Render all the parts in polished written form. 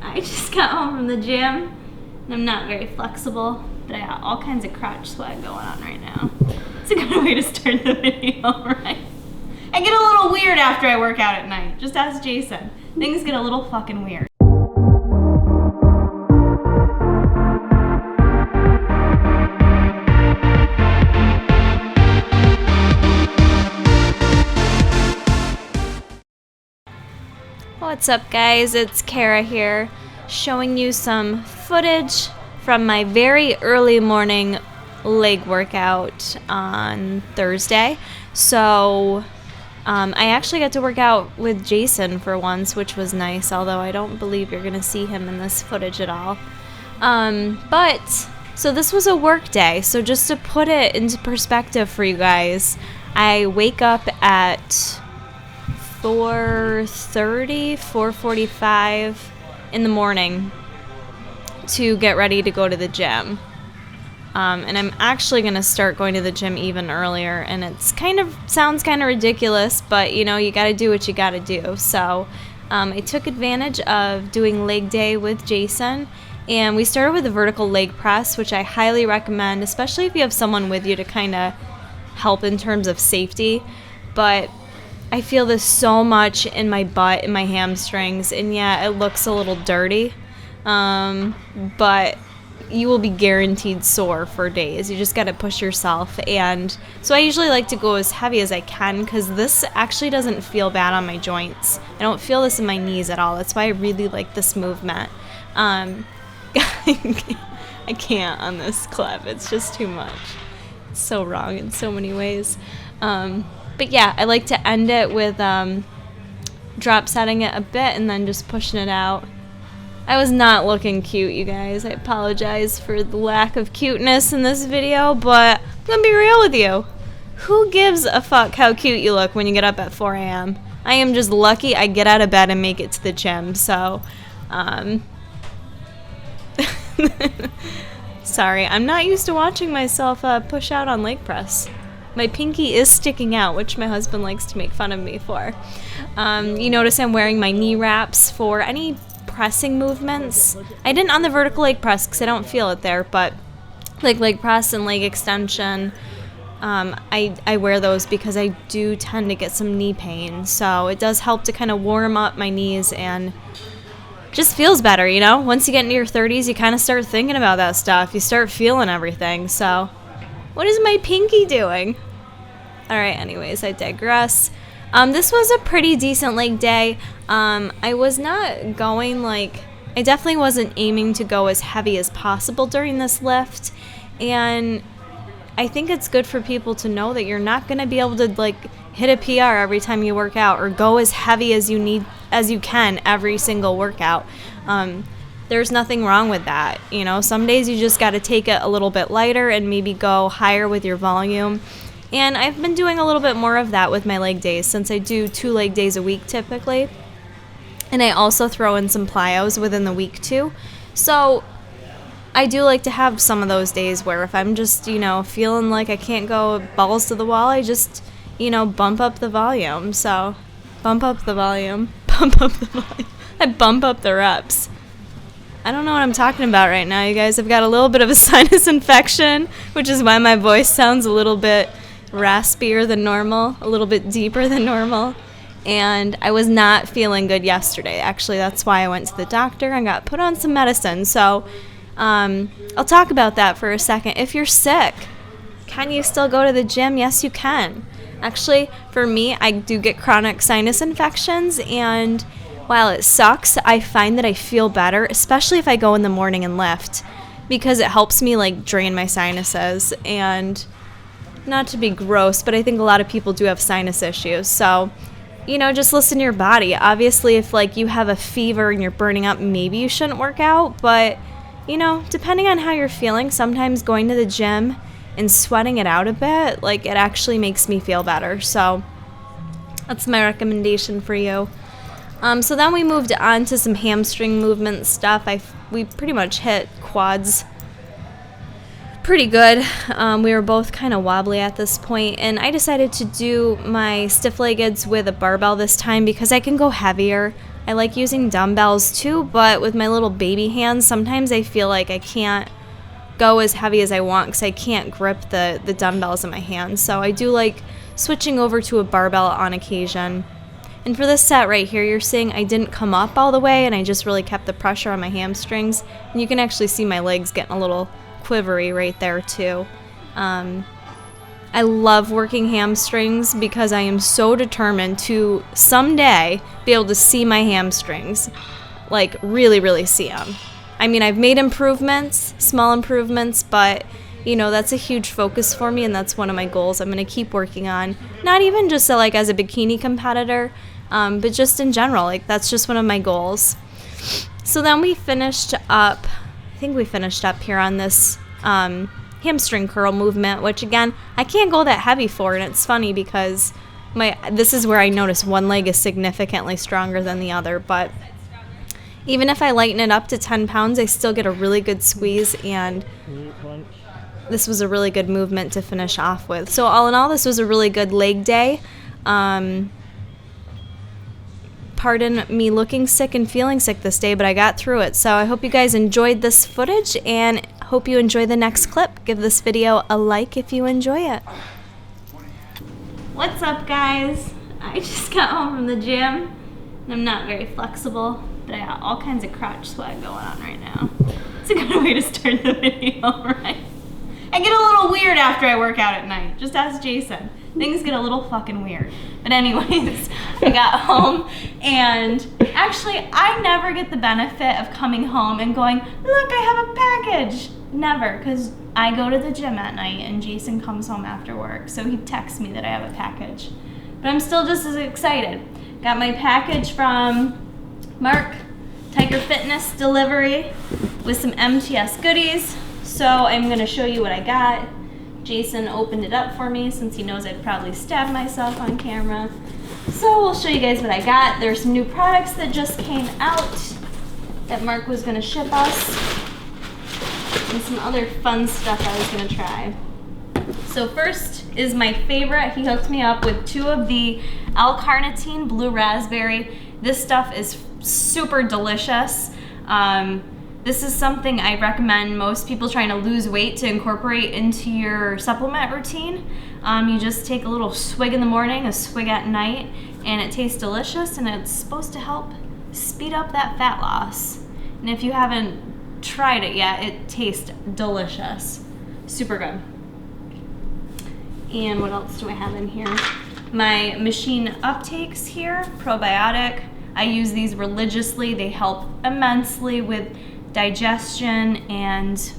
I just got home from the gym, and I'm not very flexible, but I got all kinds of crotch sweat going on right now. It's a good way to start the video, right? I get a little weird after I work out at night. Just ask Jason. Things get a little fucking weird. What's up, guys? It's Kara here, showing you some footage from my very early morning leg workout on Thursday. So I actually got to work out with Jason for once, which was nice, although I don't believe you're gonna see him in this footage at all. So this was a work day, so just to put it into perspective for you guys, I wake up at 4:45 in the morning to get ready to go to the gym. And I'm actually going to start going to the gym even earlier, and it's sounds kind of ridiculous, but you know, you got to do what you got to do. So I took advantage of doing leg day with Jason, and we started with a vertical leg press, which I highly recommend, especially if you have someone with you to kind of help in terms of safety. But I feel this so much in my butt and my hamstrings, and yeah, it looks a little dirty, but you will be guaranteed sore for days. You just got to push yourself. And so I usually like to go as heavy as I can, because this actually doesn't feel bad on my joints. I don't feel this in my knees at all. That's why I really like this movement. I can't on this clip. It's just too much. It's so wrong in so many ways. But yeah, I like to end it with drop setting it a bit and then just pushing it out. I was not looking cute, you guys. I apologize for the lack of cuteness in this video, but I'm gonna be real with you. Who gives a fuck how cute you look when you get up at 4 a.m.? I am just lucky I get out of bed and make it to the gym, so sorry, I'm not used to watching myself push out on leg press. My pinky is sticking out, which my husband likes to make fun of me for. You notice I'm wearing my knee wraps for any pressing movements. I didn't on the vertical leg press because I don't feel it there, but like leg press and leg extension, I wear those because I do tend to get some knee pain. So it does help to kind of warm up my knees and just feels better, you know? Once you get into your 30s, you kind of start thinking about that stuff. You start feeling everything, so... What is my pinky doing? Alright, anyways, I digress. This was a pretty decent leg day. I was not going I definitely wasn't aiming to go as heavy as possible during this lift. And I think it's good for people to know that you're not going to be able to hit a PR every time you work out or go as heavy as you can every single workout. There's nothing wrong with that. You know, some days you just got to take it a little bit lighter and maybe go higher with your volume. And I've been doing a little bit more of that with my leg days, since I do 2 leg days a week typically. And I also throw in some plyos within the week too. So I do like to have some of those days where if I'm just, feeling like I can't go balls to the wall, I just, bump up the volume. So bump up the volume, bump up the volume. I bump up the reps. I don't know what I'm talking about right now, you guys. I've got a little bit of a sinus infection, which is why my voice sounds a little bit raspier than normal, a little bit deeper than normal. And I was not feeling good yesterday. Actually, that's why I went to the doctor and got put on some medicine. So I'll talk about that for a second. If you're sick, can you still go to the gym? Yes, you can. Actually, for me, I do get chronic sinus infections, and while it sucks, I find that I feel better, especially if I go in the morning and lift, because it helps me drain my sinuses. And not to be gross, but I think a lot of people do have sinus issues. So, just listen to your body. Obviously, if you have a fever and you're burning up, maybe you shouldn't work out. But, depending on how you're feeling, sometimes going to the gym and sweating it out a bit, it actually makes me feel better. So that's my recommendation for you. So then we moved on to some hamstring movement stuff. We pretty much hit quads pretty good. We were both kind of wobbly at this point, and I decided to do my stiff leggeds with a barbell this time because I can go heavier. I like using dumbbells too, but with my little baby hands, sometimes I feel like I can't go as heavy as I want because I can't grip the dumbbells in my hands. So I do like switching over to a barbell on occasion. And for this set right here, you're seeing I didn't come up all the way and I just really kept the pressure on my hamstrings. And you can actually see my legs getting a little quivery right there too. I love working hamstrings because I am so determined to someday be able to see my hamstrings, like really, really see them. I mean, I've made improvements, small improvements, but you know, that's a huge focus for me and that's one of my goals I'm going to keep working on. Not even just like as a bikini competitor, but just in general, like that's just one of my goals. So then we finished up, I think we finished up here on this hamstring curl movement, which again, I can't go that heavy for, and it's funny because this is where I notice one leg is significantly stronger than the other, but even if I lighten it up to 10 pounds, I still get a really good squeeze, and this was a really good movement to finish off with. So all in all, this was a really good leg day. Pardon me looking sick and feeling sick this day, but I got through it. So I hope you guys enjoyed this footage and hope you enjoy the next clip. Give this video a like if you enjoy it. What's up, guys? I just got home from the gym and I'm not very flexible, but I got all kinds of crotch sweat going on right now. It's a good way to start the video, right? I get a little weird after I work out at night. Just ask Jason. Things get a little fucking weird. But anyways, I got home and actually I never get the benefit of coming home and going, look, I have a package. Never, because I go to the gym at night and Jason comes home after work, so he texts me that I have a package. But I'm still just as excited. Got my package from Mark, Tiger Fitness delivery with some MTS goodies. So I'm going to show you what I got. Jason opened it up for me since he knows I'd probably stab myself on camera. So we'll show you guys what I got. There's some new products that just came out that Mark was going to ship us, and some other fun stuff I was going to try. So first is my favorite. He hooked me up with 2 of the L-carnitine blue raspberry. This stuff is super delicious. This is something I recommend most people trying to lose weight to incorporate into your supplement routine. You just take a little swig in the morning, a swig at night, and it tastes delicious, and it's supposed to help speed up that fat loss. And if you haven't tried it yet, it tastes delicious. Super good. And what else do I have in here? My machine uptakes here, probiotic. I use these religiously. They help immensely with digestion and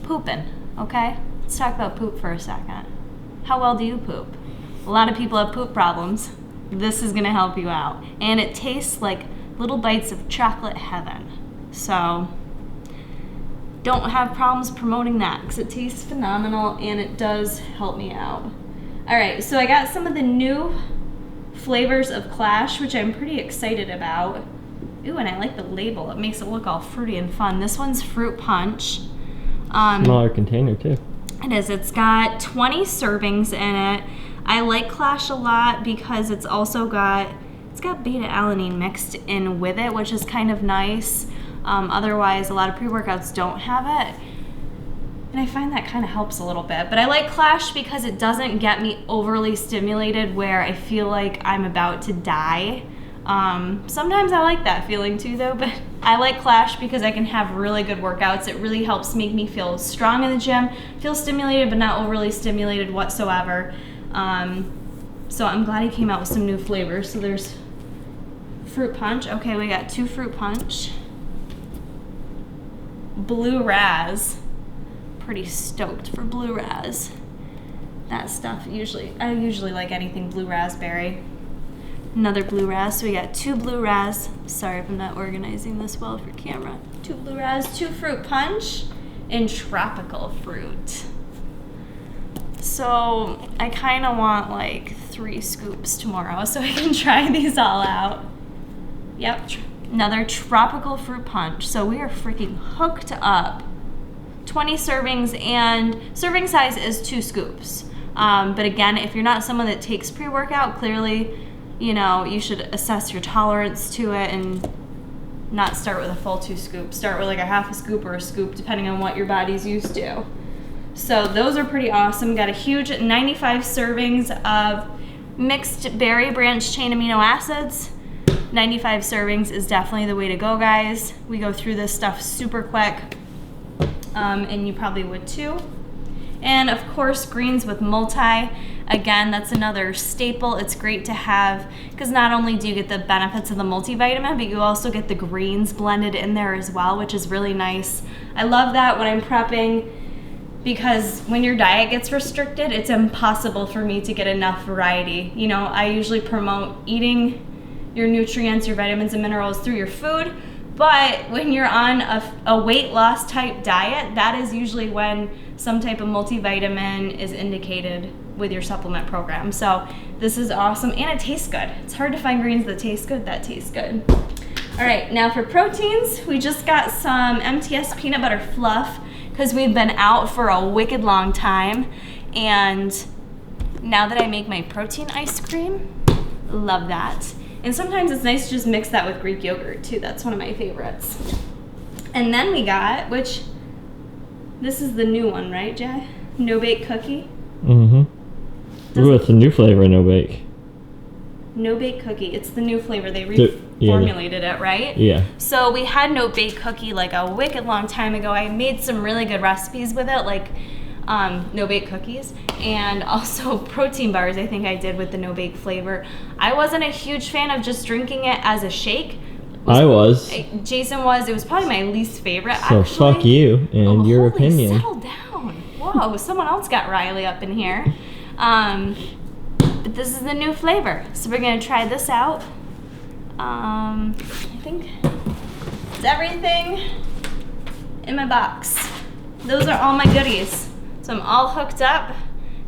pooping, okay? Let's talk about poop for a second. How well do you poop? A lot of people have poop problems. This is gonna help you out. And it tastes like little bites of chocolate heaven. So don't have problems promoting that because it tastes phenomenal and it does help me out. All right, so I got some of the new flavors of Clash, which I'm pretty excited about. Ooh, and I like the label. It makes it look all fruity and fun. This one's Fruit Punch. Smaller container too. It is. It's got 20 servings in it. I like Clash a lot because it's also got beta-alanine mixed in with it, which is kind of nice. Otherwise, a lot of pre-workouts don't have it. And I find that kind of helps a little bit. But I like Clash because it doesn't get me overly stimulated where I feel like I'm about to die. Sometimes I like that feeling too though, but I like Clash because I can have really good workouts. It really helps make me feel strong in the gym, feel stimulated but not overly stimulated whatsoever. So I'm glad he came out with some new flavors. So there's Fruit Punch. Okay, we got 2 Fruit Punch. Blue Raz. Pretty stoked for Blue Raz. That stuff I usually like anything blue raspberry. Another Blue Raz. So we got 2 Blue Raz. Sorry if I'm not organizing this well for camera. 2 Blue Raz, 2 Fruit Punch, and Tropical Fruit. So I kind of want like 3 scoops tomorrow so I can try these all out. Yep, another Tropical Fruit Punch. So we are freaking hooked up. 20 servings, and serving size is 2 scoops. But again, if you're not someone that takes pre-workout, clearly you know, you should assess your tolerance to it and not start with a full 2 scoops. Start with like a half a scoop or a scoop, depending on what your body's used to. So those are pretty awesome. Got a huge 95 servings of mixed berry branch chain amino acids. 95 servings is definitely the way to go, guys. We go through this stuff super quick, and you probably would too. And of course, greens with multi. Again, that's another staple. It's great to have because not only do you get the benefits of the multivitamin, but you also get the greens blended in there as well, which is really nice. I love that when I'm prepping, because when your diet gets restricted, it's impossible for me to get enough variety. You know, I usually promote eating your nutrients, your vitamins and minerals through your food, but when you're on a weight loss type diet, that is usually when some type of multivitamin is indicated with your supplement program. So this is awesome, and it tastes good. It's hard to find greens that taste good. That tastes good. All right, now for proteins, we just got some MTS peanut butter fluff because we've been out for a wicked long time, and now that I make my protein ice cream, love that. And sometimes it's nice to just mix that with Greek yogurt too. That's one of my favorites. And then we got, which this is the new one, right, Jay? No bake cookie. Mm-hmm. Ooh, it's a new flavor, no bake. No bake cookie. It's the new flavor. They reformulated it, right? Yeah. So we had no bake cookie like a wicked long time ago. I made some really good recipes with it, like no bake cookies, and also protein bars. I think I did with the no bake flavor. I wasn't a huge fan of just drinking it as a shake. I was. Jason was. It was probably my least favorite. So actually. Fuck you and your opinion. Settle down. Whoa, someone else got Riley up in here. But this is the new flavor, so we're gonna try this out. I think it's everything in my box. Those are all my goodies. So I'm all hooked up,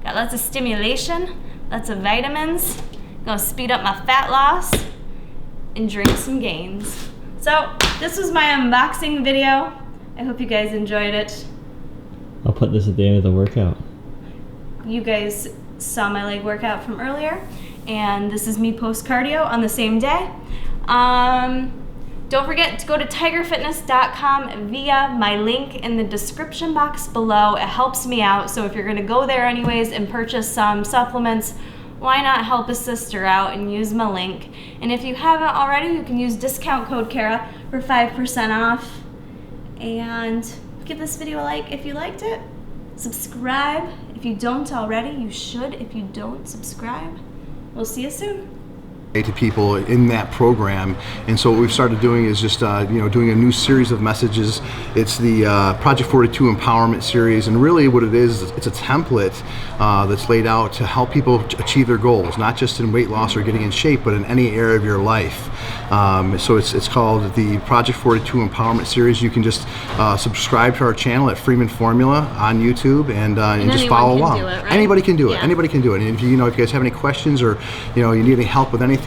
got lots of stimulation, lots of vitamins, gonna speed up my fat loss and drink some gains. So this was my unboxing video. I hope you guys enjoyed it. I'll put this at the end of the workout. You guys saw my leg workout from earlier, and this is me post cardio on the same day. Don't forget to go to tigerfitness.com via my link in the description box below. It helps me out, so if you're gonna go there anyways and purchase some supplements, why not help a sister out and use my link? And if you haven't already, you can use discount code Kara for 5% off. And give this video a like if you liked it. Subscribe if you don't already. You should if you don't subscribe. We'll see you soon. To people in that program, and so what we've started doing is just doing a new series of messages. It's the Project 42 Empowerment Series, and really what it is, it's a template that's laid out to help people achieve their goals, not just in weight loss or getting in shape, but in any area of your life. So it's called the Project 42 Empowerment Series. You can just subscribe to our channel at Freeman Formula on YouTube, and just follow along. Do it, right? Anybody can do it. Yeah. Anybody can do it. And if you guys have any questions, or you need any help with anything,